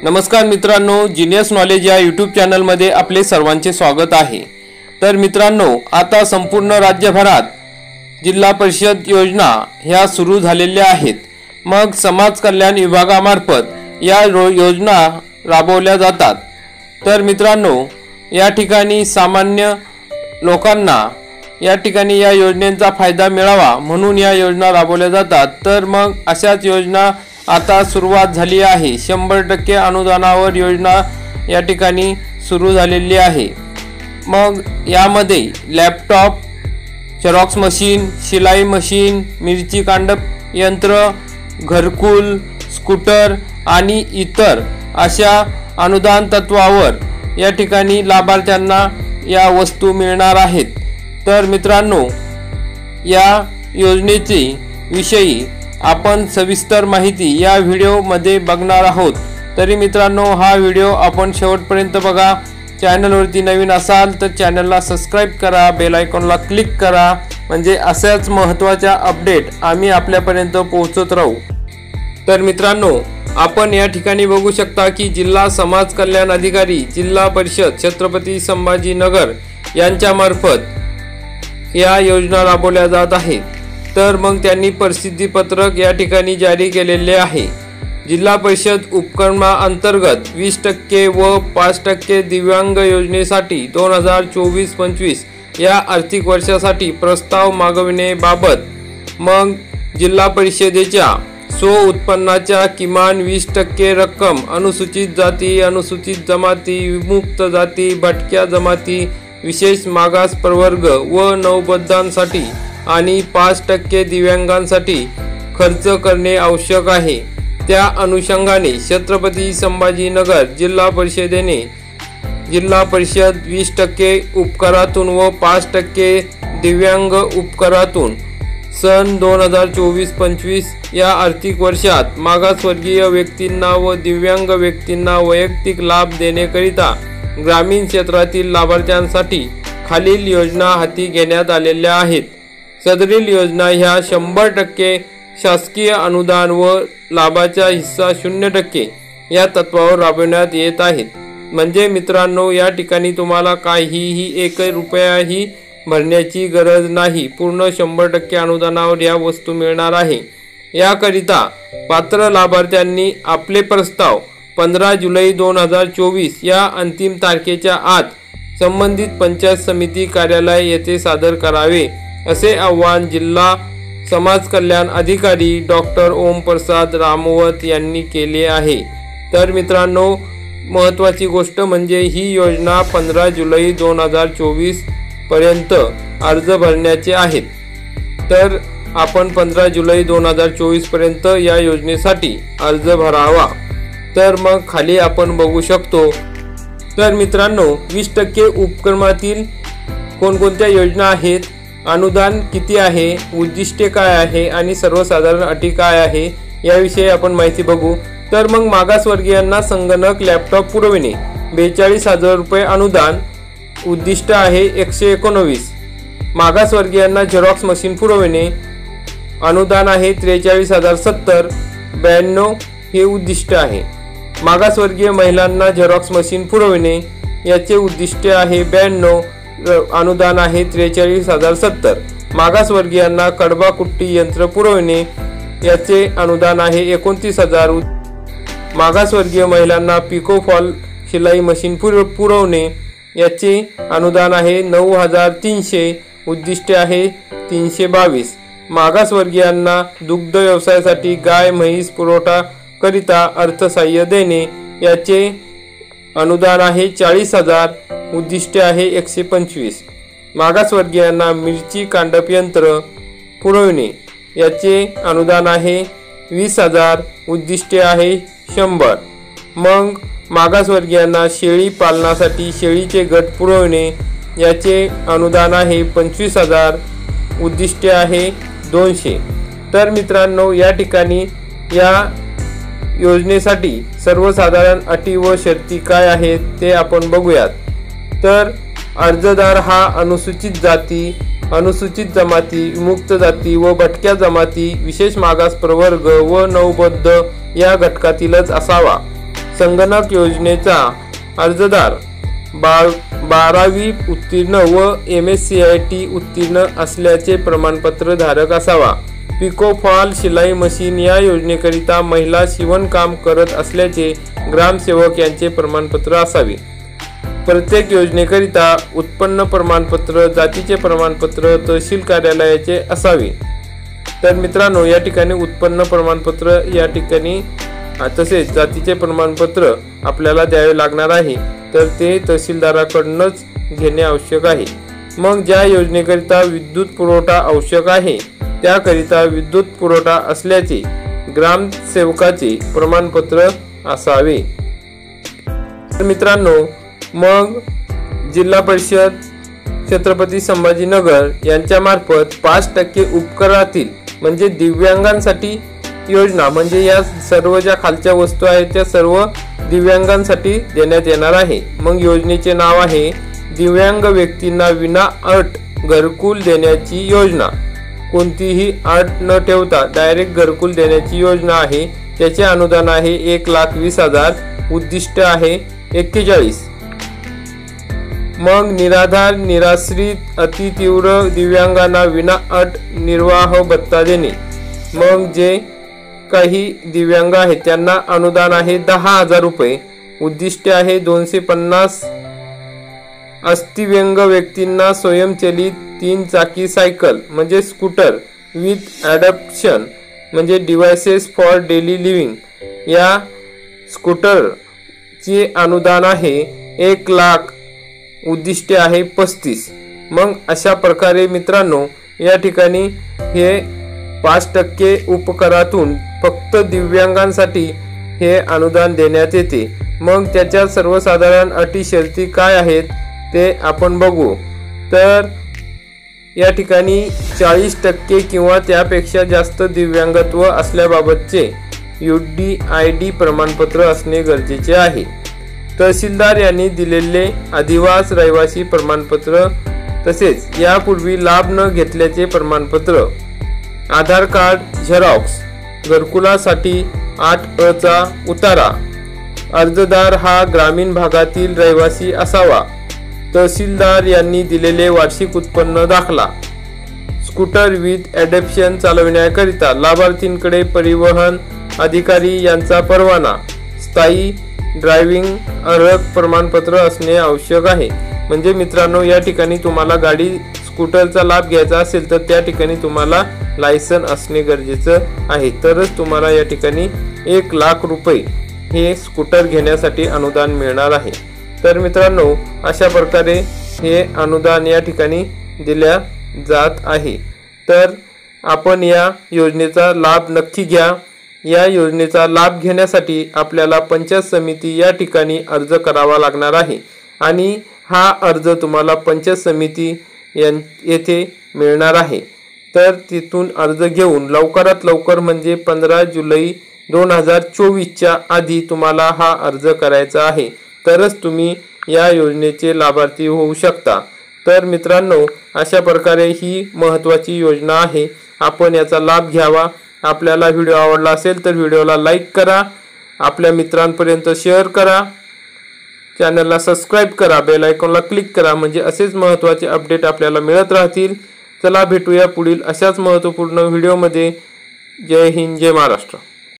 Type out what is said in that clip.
नमस्कार मित्रांनो, genius knowledge या यूट्यूब चॅनलमध्ये आपले सर्वांचे स्वागत आहे। तर मित्रांनो, आता संपूर्ण राज्यभरात जिल्हा परिषद योजना ह्या सुरू झालेल्या आहेत। मग समाज कल्याण विभागामार्फत या योजना राबवल्या जातात। तर मित्रांनो, या ठिकाणी सामान्य लोकांना या ठिकाणी या योजनेचा फायदा मिळावा म्हणून या योजना राबवल्या जातात। तर मग अशाच योजना आता सुरुवात झाली आहे। 100% अनुदानावर योजना या ठिकाणी सुरू झालेली आहे। मग यामध्ये लॅपटॉप, झेरॉक्स मशीन, शिलाई मशीन, मिरची कांडप यंत्र, घरकुल, स्कूटर आणि इतर अशा अनुदान तत्वावर या ठिकाणी लाभार्थ्यांना या वस्तू मिळणार आहेत। तर मित्रांनो, या योजनेची विषयी आपण सविस्तर माहिती या व्हिडिओमध्ये बघणार आहोत। तरी मित्रांनो, हा व्हिडिओ आपण शेवटपर्यंत बघा। चॅनलवरती नवीन असाल तर चॅनलला सबस्क्राइब करा, बेल आयकॉनला क्लिक करा, म्हणजे अशाच महत्त्वाच्या अपडेट आम्ही आपल्यापर्यंत पोहोचत राहू। तर मित्रांनो, आपण या ठिकाणी बघू शकता की जिल्हा समाज कल्याण अधिकारी जिल्हा परिषद छत्रपती संभाजीनगर यांच्यामार्फत या योजना राबवल्या जात आहेत। तर मग त्यांनी प्रसिद्धी पत्रक या ठिकाणी जारी केलेले आहे। जिल्हा परिषद उपक्रमाअंतर्गत 20% व 5% दिव्यांग योजनेसाठी 2024-25 या आर्थिक वर्षासाठी प्रस्ताव मागविण्याबाबत मग जिल्हा परिषदेच्या उत्पन्नाच्या किमान 20% रक्कम अनुसूचित जाती, अनुसूचित जमाती, विमुक्त जाती, भटक्या जमाती, विशेष मागास प्रवर्ग व नवबद्धांसाठी आणि 5% दिव्यांगांसाठी खर्च करणे आवश्यक आहे। त्या अनुषंगाने छत्रपती संभाजीनगर जिल्हा परिषदेने जिल्हा परिषद 20% उपकरातून व 5% दिव्यांग उपकरातून सन 2024-25 या आर्थिक वर्षात मागासवर्गीय व्यक्तींना व दिव्यांग व्यक्तींना वैयक्तिक लाभ देण्याकरिता ग्रामीण क्षेत्रातील लाभार्थ्यांसाठी खालील योजना हाती घेण्यात आलेल्या आहेत। सदरील योजना ह्या 100% शासकीय अनुदान व लाभाचा हिस्सा 0% या तत्वावर राबवण्यात येत आहेत। म्हणजे मित्रांनो, या ठिकाणी तुम्हाला काहीही 1 रुपयाही भरण्याची गरज नाही। पूर्ण 100% अनुदानावर या वस्तू मिळणार आहे। याकरिता पात्र लाभार्थ्यांनी आपले प्रस्ताव 15 जुलै 2024 या अंतिम तारखेच्या आत संबंधित पंचायत समिती कार्यालय येथे सादर करावे, असे आवाहन जिल्हा समाज कल्याण अधिकारी डॉक्टर ओमप्रसाद रामवत यांनी केले आहे। तर मित्रांनो, महत्त्वाची गोष्ट म्हणजे ही योजना 15 जुलै 2024 पर्यंत अर्ज भरण्याचे आहेत। तर आपण 15 जुलै 2024 पर्यंत या योजनेसाठी अर्ज भरावा। तर मग खाली आपण बघू शकतो। तर मित्रांनो, 20% उपक्रमातील कोणकोणत्या योजना आहेत, अनुदान किती आहे, उद्दिष्टे काय आहे आणि सर्वसाधारण अटी काय आहे याविषयी आपण माहिती बघू। तर मग मागासवर्गीयांना संगणक, लॅपटॉप पुरविणे 42,000 रुपये अनुदान, उद्दिष्ट आहे 119। मागासवर्गीयांना झेरॉक्स मशीन पुरविणे अनुदान आहे 43,070, 92 हे उद्दिष्ट आहे। मागासवर्गीय महिलांना झेरॉक्स मशीन पुरविणे याचे उद्दिष्ट आहे 92, अनुदान आहे 43,070। मागासवर्गीयांना कडबा कुट्टी यंत्र पुरविणे याचे अनुदान आहे 29,000। मागासवर्गीय महिलांना पिको फॉल शिलाई मशीन पुरवणे याचे अनुदान आहे 9,300, उद्दिष्ट आहे 322। मागासवर्गीयांना दुग्ध व्यवसायासाठी गाय म्हैस पुरवठा करिता अर्थसहाय्य देणे याचे अनुदान आहे 40,000, उद्दिष्ट आहे 125। मागासवर्गीयांना मिरची कांडप यंत्र पुरविणे याचे अनुदान आहे 20,000, उद्दिष्ट आहे 100। मग मागासवर्गीयांना शेळी पालनासाठी शेळीचे गट पुरविणे याचे अनुदान आहे 25,000, उद्दिष्ट आहे 200। तर मित्रांनो, या ठिकाणी या योजनेसाठी सर्वसाधारण अटी व शर्ती काय आहेत ते आपण बघूयात। तर अर्जदार हा अनुसूचित जाती, अनुसूचित जमाती, विमुक्त जाती व भटक्या जमाती, विशेष मागास प्रवर्ग व नवबद्ध या घटकातीलच असावा। संगणक योजनेचा अर्जदार 12वी उत्तीर्ण व MSCIT उत्तीर्ण असल्याचे प्रमाणपत्र धारक असावा। पिको फॉल शिलाई मशीन या योजनेकरिता महिला शिवणकाम करत असल्याचे ग्रामसेवक यांचे प्रमाणपत्र असावे। प्रत्येक योजनेकरिता उत्पन्न प्रमाणपत्र, जातीचे प्रमाणपत्र तहसील कार्यालयाचे असावे। तर मित्रांनो, या ठिकाणी उत्पन्न प्रमाणपत्र या ठिकाणी तसेच जातीचे प्रमाणपत्र आपल्याला द्यावे लागणार आहे, तर ते तहसीलदाराकडूनच घेणे आवश्यक आहे। मग ज्या योजनेकरिता विद्युत पुरवठा आवश्यक आहे त्याकरिता विद्युत पुरवठा असल्याचे ग्रामसेवकाचे प्रमाणपत्र असावे। तर मित्रांनो, मग जिल्हा परिषद छत्रपती संभाजीनगर यांच्या मार्फत 5% उपकरातील म्हणजे दिव्यांगांसाठी योजना, म्हणजे या सर्व ज्या खालच्या वस्तू आहेत त्या सर्व दिव्यांगांसाठी देण्यात येणार आहे। मग योजनेचे नाव आहे दिव्यांग व्यक्तींना विना अट घरकुल देण्याची योजना। कोणतीही अट न ठेवता डायरेक्ट घरकुल देण्याची योजना आहे। त्याचे अनुदान आहे 1,20,000, उद्दिष्ट आहे 41। मग निराधार, निराश्रित, अतितीव्र दिव्यांगांना विना अट निर्वाह भत्ता देणे। मग जे काही दिव्यांग आहेत त्यांना अनुदान आहे 10,000 रुपये, उद्दिष्ट आहे 250। अस्थिव्यंग व्यक्तींना स्वयंचलित 3 चाकी सायकल म्हणजे स्कूटर विथ ॲडॉप्शन म्हणजे डिव्हाइसेस फॉर डेली लिव्हिंग या स्कूटरचे अनुदान आहे 1,00,000, उद्दिष्ट आहे 35। मग अशा प्रकारे मित्रांनो, या ठिकाणी हे 5% उपकरातून फक्त दिव्यांगांसाठी हे अनुदान देण्यात येते। मग त्याच्या सर्वसाधारण अटी शर्ती काय आहेत ते आपण बघू। तर या ठिकाणी 40% किंवा त्यापेक्षा जास्त दिव्यांगत्व असल्याबाबतचे UDID प्रमाणपत्र असणे गरजेचे आहे। तहसीलदार यांनी दिलेले अधिवास रहिवासी प्रमाणपत्र तसेच यापूर्वी लाभ न घेतल्याचे प्रमाणपत्र, आधार कार्ड झेरॉक्स, घरकुलासाठी 8A चा उतारा, अर्जदार हा ग्रामीण भागातील रहिवासी असावा, तहसीलदार यांनी दिलेले वार्षिक उत्पन्न दाखला, स्कूटर विथ ॲडॉप्शन चालविण्याकरिता लाभार्थींकडे परिवहन अधिकारी यांचा परवाना, स्थायी ड्रायव्हिंग अर्हक प्रमाणपत्र असणे आवश्यक आहे। म्हणजे मित्रांनो, या ठिकाणी तुम्हाला गाडी स्कूटरचा लाभ घ्यायचा असेल तर त्या ठिकाणी तुम्हाला लायसन असणे गरजेचं आहे, तरच तुम्हाला या ठिकाणी 1,00,000 रुपये हे स्कूटर घेण्यासाठी अनुदान मिळणार आहे। तर मित्रांनो, अशा प्रकारे हे अनुदान या ठिकाणी दिल्या जात आहे। तर आपण या योजनेचा लाभ नक्की घ्या। या योजनेचा लाभ घेण्यासाठी आपल्याला पंचायत समिती या ठिकाणी अर्ज करावा लागणार आहे आणि हा अर्ज तुम्हाला पंचायत समिती येथे मिळणार आहे। तर तिथून अर्ज घेऊन लवकरात लवकर म्हणजे 15 जुलै 2024च्या आधी तुम्हाला हा अर्ज करायचा आहे, तरच तुम्ही या योजनेचे लाभार्थी होऊ शकता। तर मित्रांनो, अशा प्रकारे ही महत्त्वाची योजना आहे, आपण याचा लाभ घ्यावा। आपल्याला व्हिडिओ आवडला असेल तर व्हिडिओला लाईक करा, आपल्या मित्रांपर्यंत शेअर करा, चॅनलला सबस्क्राईब करा, बेल आयकॉनला क्लिक करा, म्हणजे असेच महत्त्वाचे अपडेट आपल्याला मिळत राहतील। चला भेटूया पुढील अशाच महत्त्वपूर्ण व्हिडिओमध्ये। जय हिंद, जय महाराष्ट्र।